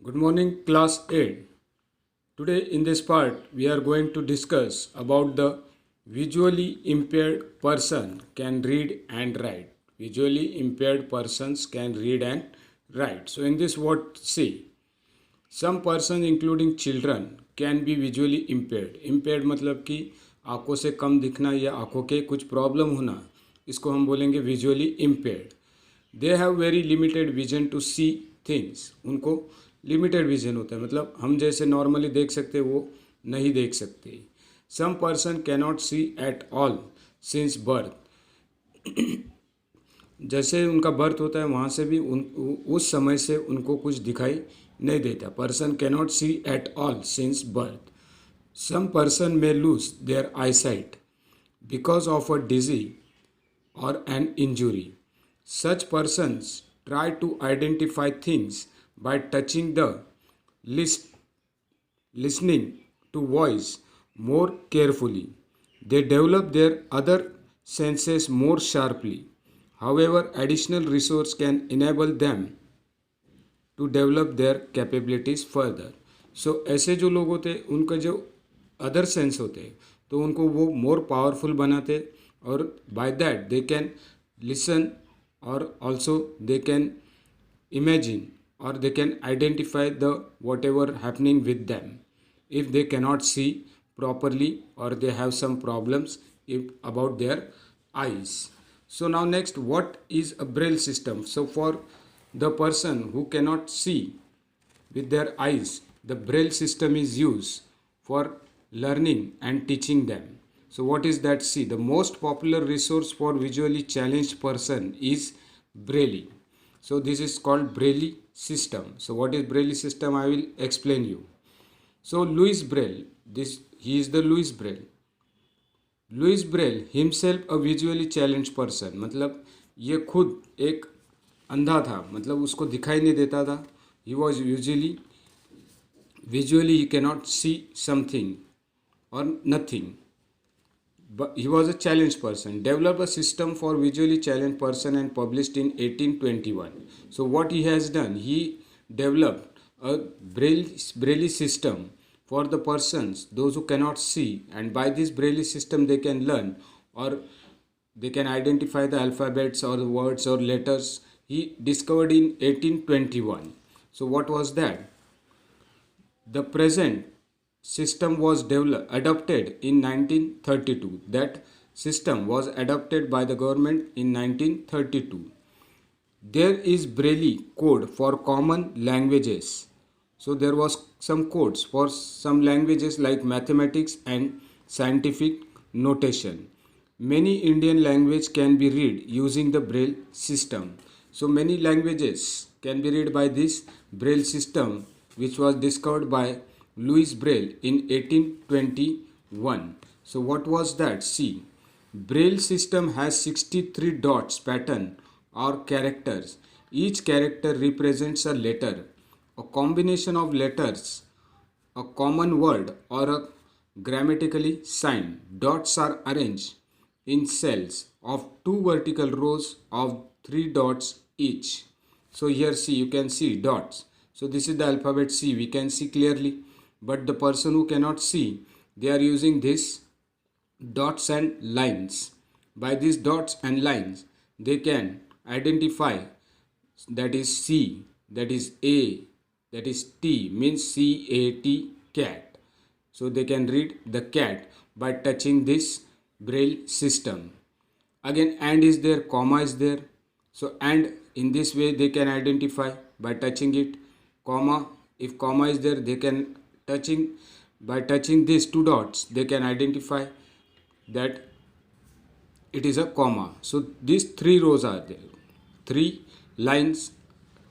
Good morning, class 8. Today in this part we are going to discuss about the visually impaired person can read and write. Visually impaired persons can read and write. So in this what see, some persons including children can be visually impaired. Impaired मतलब कि आंखों से कम दिखना या आंखों के कुछ problem होना, इसको हम बोलेंगे visually impaired. They have very limited vision to see things. उनको लिमिटेड विजन होता है, मतलब हम जैसे नॉर्मली देख सकते वो नहीं देख सकते. Some person cannot see at all since birth. जैसे उनका बर्थ होता है वहाँ से भी उस समय से उनको कुछ दिखाई नहीं देता. Person cannot see at all since birth. Some person may lose their eyesight because of a disease or an injury. Such persons try to identify things by touching the listening to voice more carefully. They develop their other senses more sharply. However, additional resource can enable them to develop their capabilities further. So ऐसे जो लोग होते उनका जो other sense होते तो उनको वो मोर पावरफुल बनाते और by that they can listen or also they can imagine or they can identify the whatever happening with them if they cannot see properly or they have some problems about their eyes. So now next, what is a braille system? So for the person who cannot see with their eyes, the braille system is used for learning and teaching them. So what is that? See, the most popular resource for visually challenged person is Braille. So this is called Braille system. So what is Braille system? I will explain you. So Louis Braille, he is the Louis Braille. Louis Braille himself a visually challenged person. मतलब ये खुद एक अंधा था, मतलब उसको दिखाई नहीं देता था. He was visually he cannot see something or nothing. But he was a challenged person. Developed a system for visually challenged person and published in 1821. So what he has done, he developed a Braille system for the persons, those who cannot see, and by this Braille system they can learn or they can identify the alphabets or the words or letters. He discovered in 1821. So what was that? The present system was adopted in 1932. That system was adopted by the government in 1932. There is Braille code for common languages. So there was some codes for some languages like mathematics and scientific notation. Many Indian language can be read using the Braille system. So many languages can be read by this Braille system, which was discovered by Louis Braille in 1821. So what was that? See, Braille system has 63 dots pattern or characters. Each character represents a letter, a combination of letters, a common word or a grammatically sign. Dots are arranged in cells of 2 vertical rows of 3 dots each. So here see, you can see dots. So this is the alphabet C, we can see clearly. But the person who cannot see, they are using this dots and lines. By these dots and lines, they can identify that is C, that is A, that is T, means C-A-T, cat. So they can read the cat by touching this Braille system. Again, and is there, comma is there. So and in this way they can identify by touching it. Comma, if comma is there, they can by touching these 2 dots they can identify that it is a comma. So these 3 rows are there, 3 lines,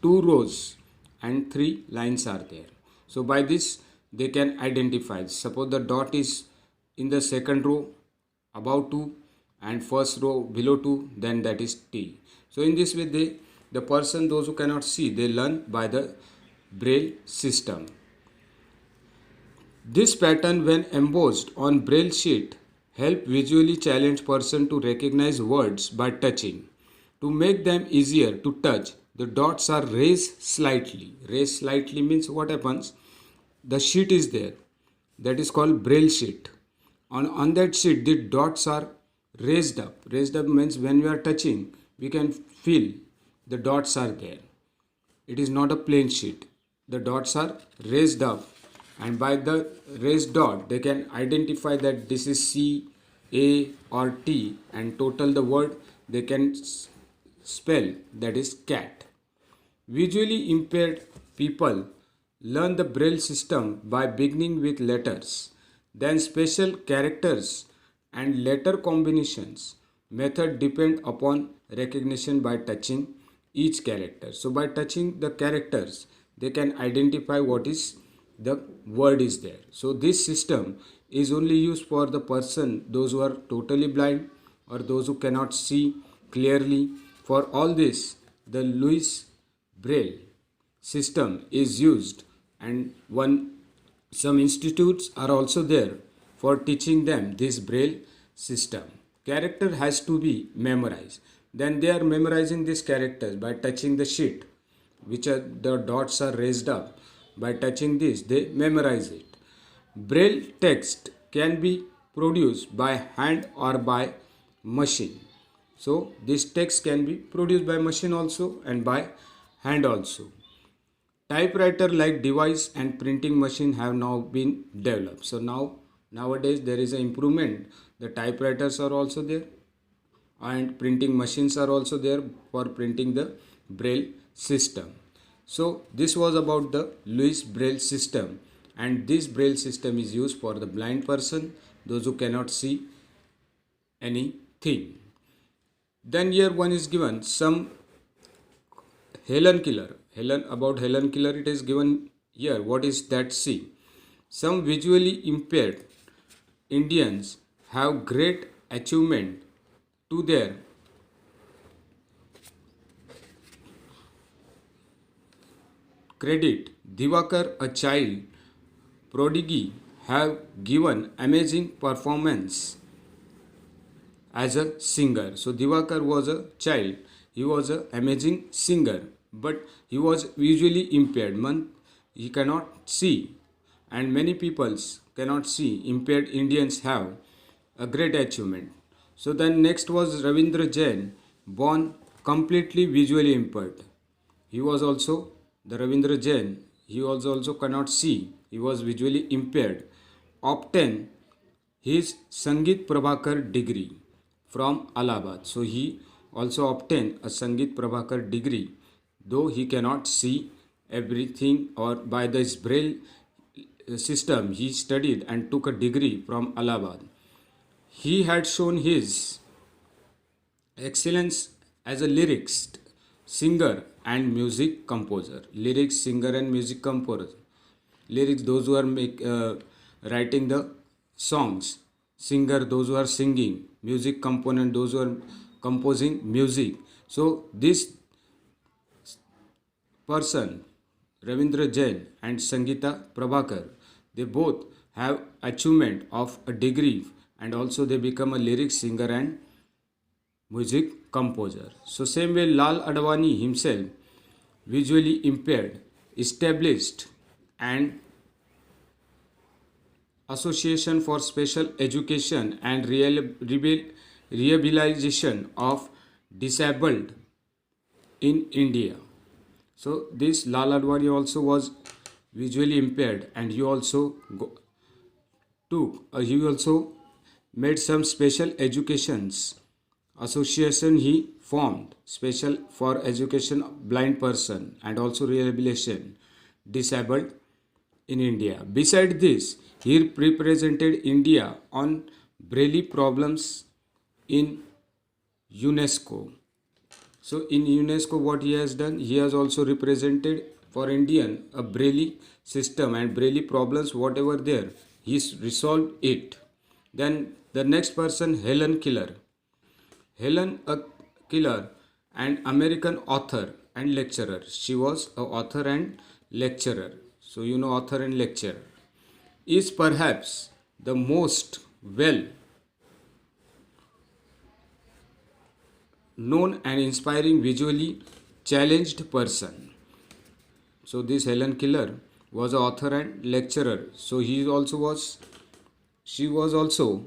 2 rows and 3 lines are there. So by this they can identify. Suppose the dot is in the second row above 2 and first row below 2, then that is T. So in this way the person, those who cannot see, they learn by the Braille system. This pattern, when embossed on Braille sheet, help visually challenged person to recognize words by touching. To make them easier to touch, the dots are raised slightly. Raised slightly means what happens? The sheet is there. That is called braille sheet. On that sheet, the dots are raised up. Raised up means when we are touching, we can feel the dots are there. It is not a plain sheet. The dots are raised up, and by the raised dot, they can identify that this is C, A, or T, and total the word they can spell, that is cat. Visually impaired people learn the braille system by beginning with letters, then special characters and letter combinations. Method depend upon recognition by touching each character. So by touching the characters, they can identify what is the word is there. So this system is only used for the person, those who are totally blind or those who cannot see clearly. For all this, the Louis Braille system is used, and some institutes are also there for teaching them this Braille system. Character has to be memorized. Then they are memorizing these characters by touching the sheet, which are the dots are raised up. By touching this, they memorize it. Braille text can be produced by hand or by machine. So this text can be produced by machine also and by hand also. Typewriter like device and printing machine have now been developed. So nowadays there is an improvement. The typewriters are also there and printing machines are also there for printing the Braille system. So this was about the Louis Braille system, and this Braille system is used for the blind person, those who cannot see anything. Then here one is given some Helen Keller. About Helen Keller it is given here. What is that? See, some visually impaired Indians have great achievement to their credit. Divakar, a child prodigy, have given amazing performance as a singer. So Divakar was a child. He was an amazing singer, but he was visually impaired. He cannot see, and many peoples cannot see. Impaired Indians have a great achievement. So then next was Ravindra Jain, born completely visually impaired. He was also the Ravindra Jain. He was also cannot see. He was visually impaired. Obtained his Sangeet Prabhakar degree from Allahabad. So he also obtained a Sangeet Prabhakar degree, though he cannot see everything, or by this Braille system he studied and took a degree from Allahabad. He had shown his excellence as a lyricist, singer and music composer. Lyrics, singer and music composer. Lyrics, those who are writing the songs. Singer, those who are singing. Music component, those who are composing music. So this person, Ravindra Jain and Sangeeta Prabhakar, they both have achievement of a degree, and also they become a lyric singer and music composer. So same way Lal Advani himself, visually impaired, established an Association for Special Education and Rehabilitation of Disabled in India. So this Lal Advani also was visually impaired, and he also he also made some special educations association. He formed special for education blind person and also rehabilitation disabled in India. Beside this, he represented India on Braille problems in UNESCO. So in UNESCO, what he has done, he has also represented for Indian a Braille system and Braille problems whatever there, he resolved it. Then the next person, Helen Keller. Helen Keller, an American author and lecturer. She was an author and lecturer. So you know author and lecturer. Is perhaps the most well known and inspiring visually challenged person. So this Helen Keller was an author and lecturer. So she was also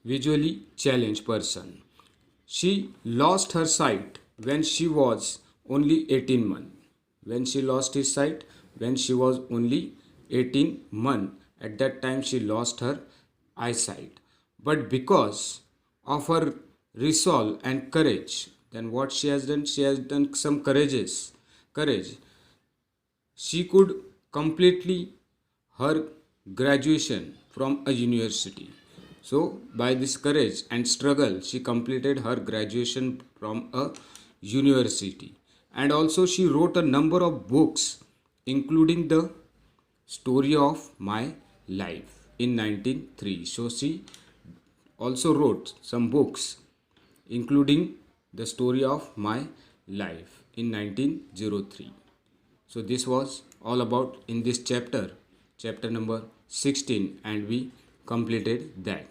visually challenged person. She lost her sight when she was only 18 months. When she lost his sight when she was only 18 months. At that time she lost her eyesight. But because of her resolve and courage, then what she has done some courage. She could completely her graduation from a university. So, by this courage and struggle, she completed her graduation from a university. And also, she wrote a number of books, including the story of my life in 1903. So, she also wrote some books, including the story of my life in 1903. So this was all about in this chapter, chapter number 16, and we completed that.